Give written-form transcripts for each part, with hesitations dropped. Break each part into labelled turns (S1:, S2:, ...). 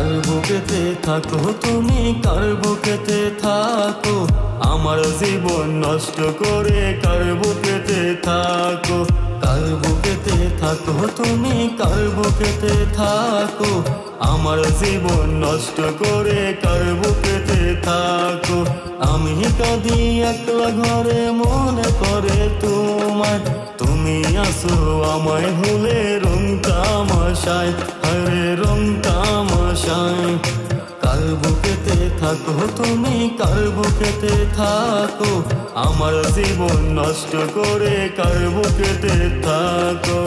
S1: কার বুকেতে থাকো তুমি, কার বুকেতে থাকো, আমার জীবন নষ্ট করে কার বুকেতে থাকো। কার বুকেতে থাকো তুমি, কার বুকেতে থাকো, আমার জীবন নষ্ট করে কার বুকেতে থাকো। আমি কাঁদি একলা ঘরে মনে করে তোমায়, তুমি আসো আমায় ভুলে রং তামাশায়, হরে রং তামাশায়। কার বুকেতে থাকো তুমি, কার বুকেতে থাকো, আমার জীবন নষ্ট করে কার বুকেতে থাকো।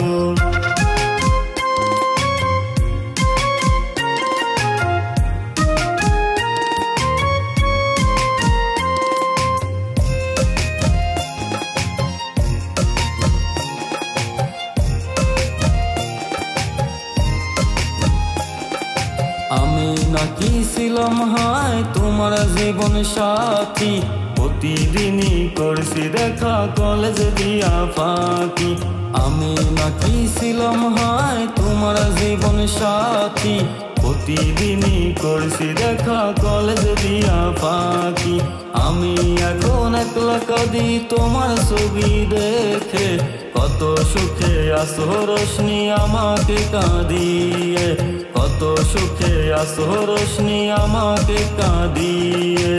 S1: আমি নাকি ছিলাম হায় তোমার জীবন সাথী, প্রতিদিনই করছি দেখা কলেজ দিয়া ফাঁকি। আমি নাকি ছিলাম হায় তোমার জীবন সাথী, প্রতিদিনই করছি দেখা কলেজ দিয়া ফাঁকি। আমি এখন একলা কাঁদি তোমার ছবি দেখে, কত সুখে আসো রোশনি আমাকে কাঁদিয়ে, কত সুখে আসো রোশনি আমাকে কাঁদিয়ে।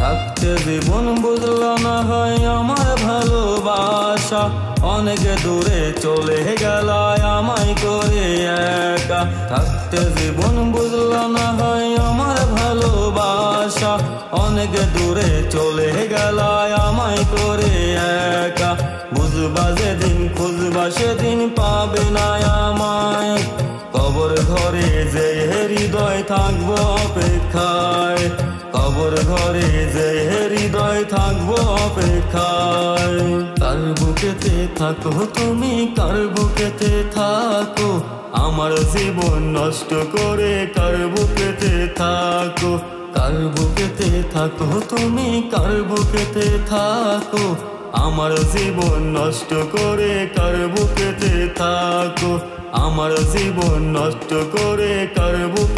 S1: থাকতে জীবন বুঝলো না হয় আমার ভালোবাসা, অনেক দূরে চলে গেল আমায় করে একা। থাকতে জীবন বুঝলো না হয় আমার ভালোবাসা, অনেক দূরে চলে গেল আমায় করে একা। বুঝবা যেদিন খুঁজবা সেদিন পাবে না আমায়, কবর ঘরে যে হৃদয় থাকবো অপেক্ষায়, কবর ঘরে যে হৃদয় থাকবো অপেক্ষায়। কার বুকেতে থাকো তুমি, কার বুকেতে থাকো, আমার জীবন নষ্ট করে কার বুকেতে থাকো। কার বুকেতে থাকো তুমি, কার বুকেতে থাকো, আমার জীবন নষ্ট করে কার বুকেতে থাকো, আমার জীবন নষ্ট করে কার বুকেতে